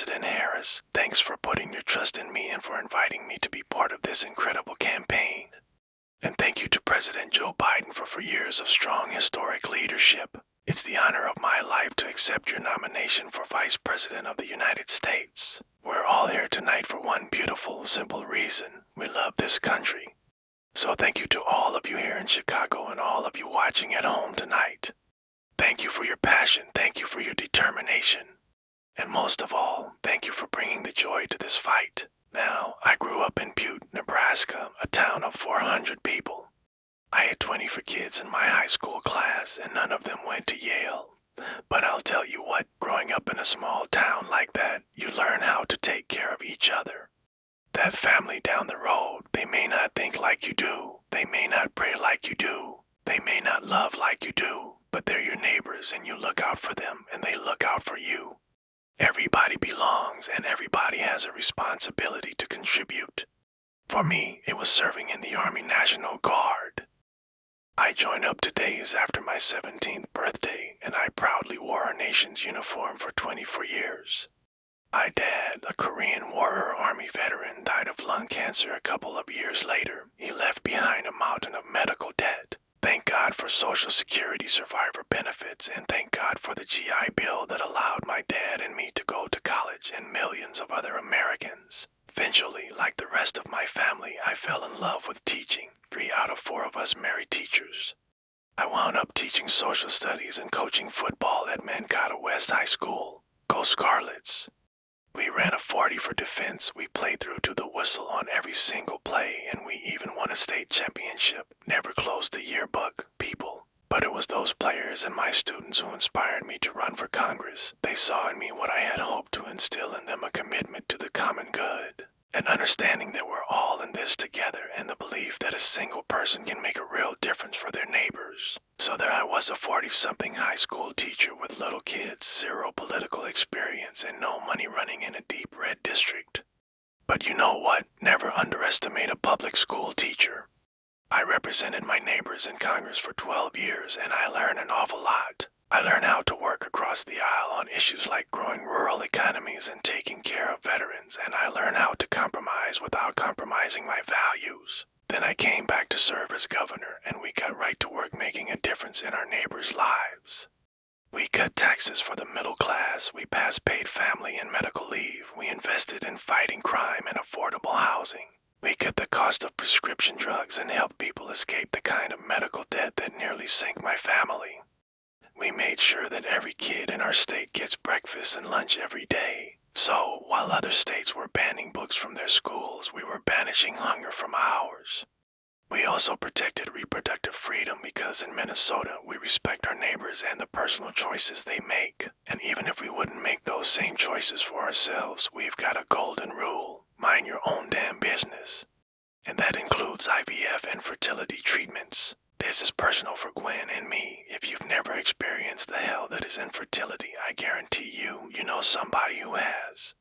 President Harris. Thanks for putting your trust in me and for inviting me to be part of this incredible campaign. And thank you to President Joe Biden for years of strong historic leadership. It's the honor of my life to accept your nomination for Vice President of the United States. We're all here tonight for one beautiful, simple reason. We love this country. So thank you to all of you here in Chicago and all of you watching at home tonight. Thank you for your passion. Thank you for your determination. And most of all, thank you for bringing the joy to this fight. Now, I grew up in Butte, Nebraska, a town of 400 people. I had 24 kids in my high school class, and none of them went to Yale. But I'll tell you what, growing up in a small town like that, you learn how to take care of each other. That family down the road, they may not think like you do. They may not pray like you do. They may not love like you do, but they're your neighbors and you look out for them and they look out for you. Everybody belongs and everybody has a responsibility to contribute. For me, it was serving in the Army National Guard. I joined up to days after my 17th birthday, and I proudly wore our nation's uniform for 24 years. My dad, a Korean War Army veteran, died of lung cancer a couple of years later. He left behind a mountain of medical debt. Thank God for Social Security survivor benefits, and thank God for the GI Bill that allowed my dad and me to go to college and millions of other Americans. Eventually, like the rest of my family, I fell in love with teaching. 3 out of 4 of us married teachers. I wound up teaching social studies and coaching football at Mankato West High School. Go Scarlets! We ran a 40 for defense, we played through to the whistle on every single play, and we even won a state championship. Never closed the yearbook, people. But it was those players and my students who inspired me to run for Congress. They saw in me what I had hoped to instill in them, a commitment to the common good. An understanding that we're all in this together, and the belief that a single person can make a real difference for their neighbors. So there I was, a 40-something high school teacher with little kids, 0 political experience, and no money, running in a deep red district. But you know what? Never underestimate a public school teacher. I represented my neighbors in Congress for 12 years, and I learned an awful lot. I learned how to work across the aisle on issues like growing rural economies and taking care of veterans, and I learned how to compromise without compromising my values. Then I came back to serve as governor, and we got right to work making a difference in our neighbors' lives. We cut taxes for the middle class, we passed paid family and medical leave, we invested in fighting crime and affordable housing. We cut the cost of prescription drugs and helped people escape the kind of medical debt that nearly sank my family. We made sure that every kid in our state gets breakfast and lunch every day. So, while other states were banning books from their schools, we were banishing hunger from ours. We also protected reproductive freedom because in Minnesota, we respect our neighbors and the personal choices they make. And even if we wouldn't make those same choices for ourselves, we've got a golden rule: mind your own damn business. And that includes IVF and fertility treatments. This is personal for Gwen and me. If you've never experienced the hell that is infertility, I guarantee you know somebody who has.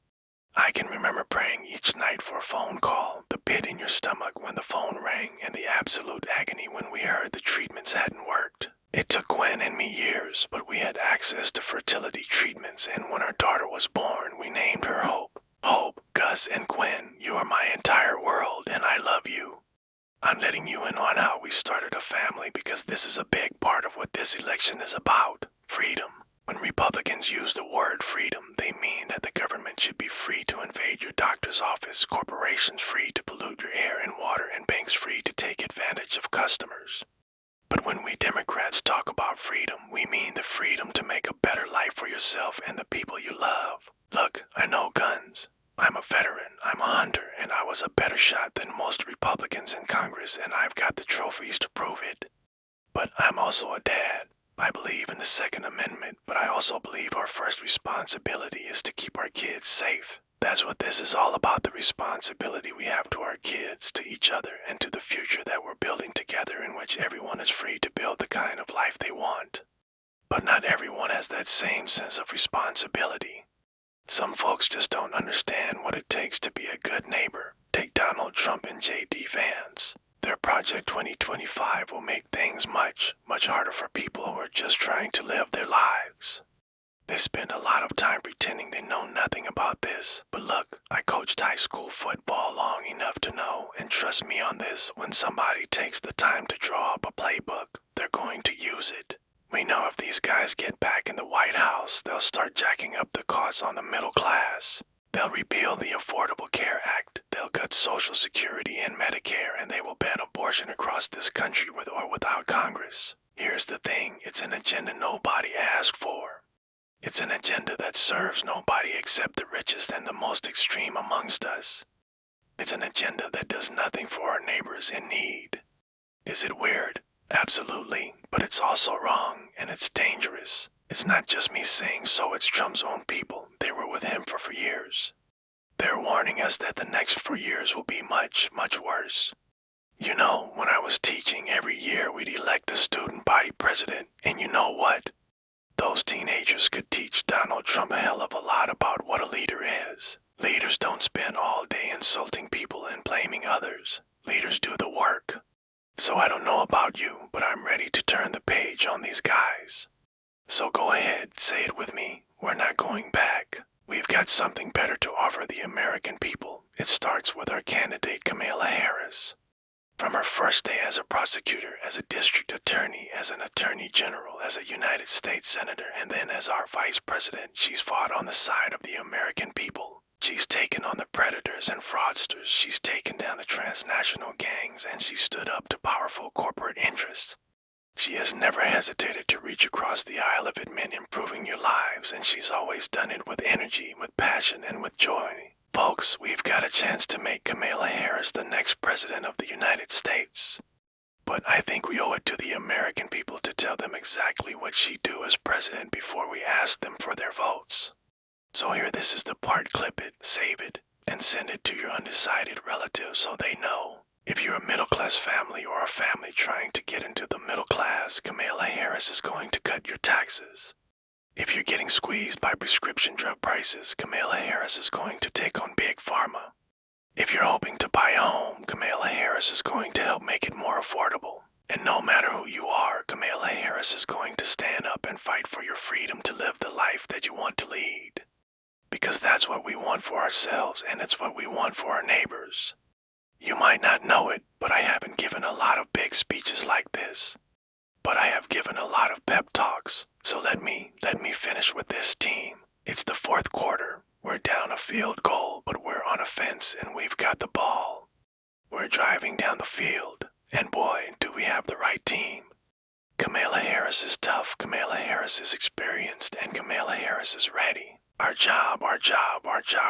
I can remember praying each night for a phone call, the pit in your stomach when the phone rang, and the absolute agony when we heard the treatments hadn't worked. It took Gwen and me years, but we had access to fertility treatments, and when our daughter was born, we named her Hope. Hope, Gus, and Gwen, you are my entire world, and I love you. I'm letting you in on how we started a family because this is a big part of what this election is about: freedom. When Republicans use the word freedom, they mean that the government should be free to invade your doctor's office, corporations free to pollute your air and water, and banks free to take advantage of customers. But when we Democrats talk about freedom, we mean the freedom to make a better life for yourself and the people you love. Look, I know guns. I'm a veteran, I'm a hunter, and I was a better shot than most Republicans in Congress, and I've got the trophies to prove it. But I'm also a dad. I believe in the Second Amendment, but I also believe our first responsibility is to keep our kids safe. That's what this is all about, the responsibility we have to our kids, to each other, and to the future that we're building together, in which everyone is free to build the kind of life they want. But not everyone has that same sense of responsibility. Some folks just don't understand what it takes to be a good neighbor. Take Donald Trump and J.D. Vance. Their Project 2025 will make things much, much harder for people who are just trying to live their lives. They spend a lot of time pretending they know nothing about this. But look, I coached high school football long enough to know, and trust me on this, when somebody takes the time to draw up a playbook, they're going to use it. We know if these guys get back in the White House, they'll start jacking up the costs on the middle class. They'll repeal the Affordable Care Act, they'll cut Social Security and Medicare, and they will ban abortion across this country with or without Congress. Here's the thing, it's an agenda nobody asked for. It's an agenda that serves nobody except the richest and the most extreme amongst us. It's an agenda that does nothing for our neighbors in need. Is it weird? Absolutely, but it's also wrong, and it's dangerous. It's not just me saying so, it's Trump's own people. They were with him for years. They're warning us that the next 4 years will be much, much worse. You know, when I was teaching, every year we'd elect a student body president, and you know what? Those teenagers could teach Donald Trump a hell of a lot about what a leader is. Leaders don't spend all day insulting people and blaming others. Leaders do the work. So I don't know about you, but I'm ready to turn the page on these guys. So go ahead, say it with me. We're not going back. We've got something better to offer the American people. It starts with our candidate, Kamala Harris. From her first day as a prosecutor, as a district attorney, as an attorney general, as a United States senator, and then as our vice president, she's fought on the side of the American people. She's taken on the predators and fraudsters, she's taken down the transnational gangs, and she stood up to powerful corporate interests. She has never hesitated to reach across the aisle if it meant improving your lives, and she's always done it with energy, with passion, and with joy. Folks, we've got a chance to make Kamala Harris the next president of the United States. But I think we owe it to the American people to tell them exactly what she'd do as president before we ask them for their votes. So here, this is the part, clip it, save it, and send it to your undecided relatives so they know. If you're a middle-class family or a family trying to get into the middle class, Kamala Harris is going to cut your taxes. If you're getting squeezed by prescription drug prices, Kamala Harris is going to take on big pharma. If you're hoping to buy a home, Kamala Harris is going to help make it more affordable. And no matter who you are, Kamala Harris is going to stand up and fight for your freedom to live the life that you want to lead. Because that's what we want for ourselves, and it's what we want for our neighbors. You might not know it, but I haven't given a lot of big speeches like this. But I have given a lot of pep talks, so let me finish with this team. It's the fourth quarter. We're down a field goal, but we're on a fence and we've got the ball. We're driving down the field, and boy, do we have the right team. Kamala Harris is tough, Kamala Harris is experienced, and Kamala Harris is ready. Our job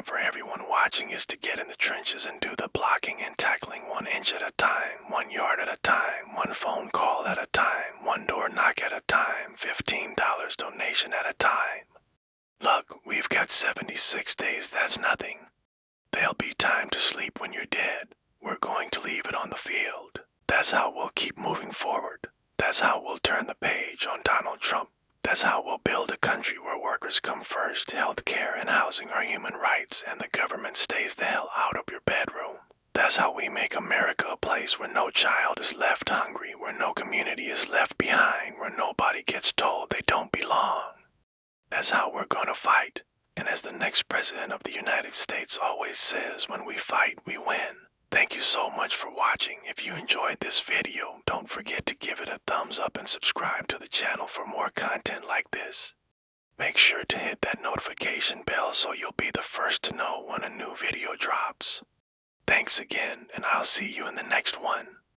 for everyone watching is to get in the trenches and do the blocking and tackling 1 inch at a time, 1 yard at a time, 1 phone call at a time, 1 door knock at a time, $15 donation at a time. Look, we've got 76 days, that's nothing. There'll be time to sleep when you're dead. We're going to leave it on the field. That's how we'll keep moving forward. That's how we'll turn the page on Donald Trump. That's how we'll build a country where workers come first, health care and housing are human rights, and the government stays the hell out of your bedroom. That's how we make America a place where no child is left hungry, where no community is left behind, where nobody gets told they don't belong. That's how we're gonna fight. And as the next president of the United States always says, when we fight, we win. Thank you so much for watching. If you enjoyed this video, don't forget to give it a thumbs up and subscribe to the channel for more content like this. Make sure to hit that notification bell so you'll be the first to know when a new video drops. Thanks again, and I'll see you in the next one.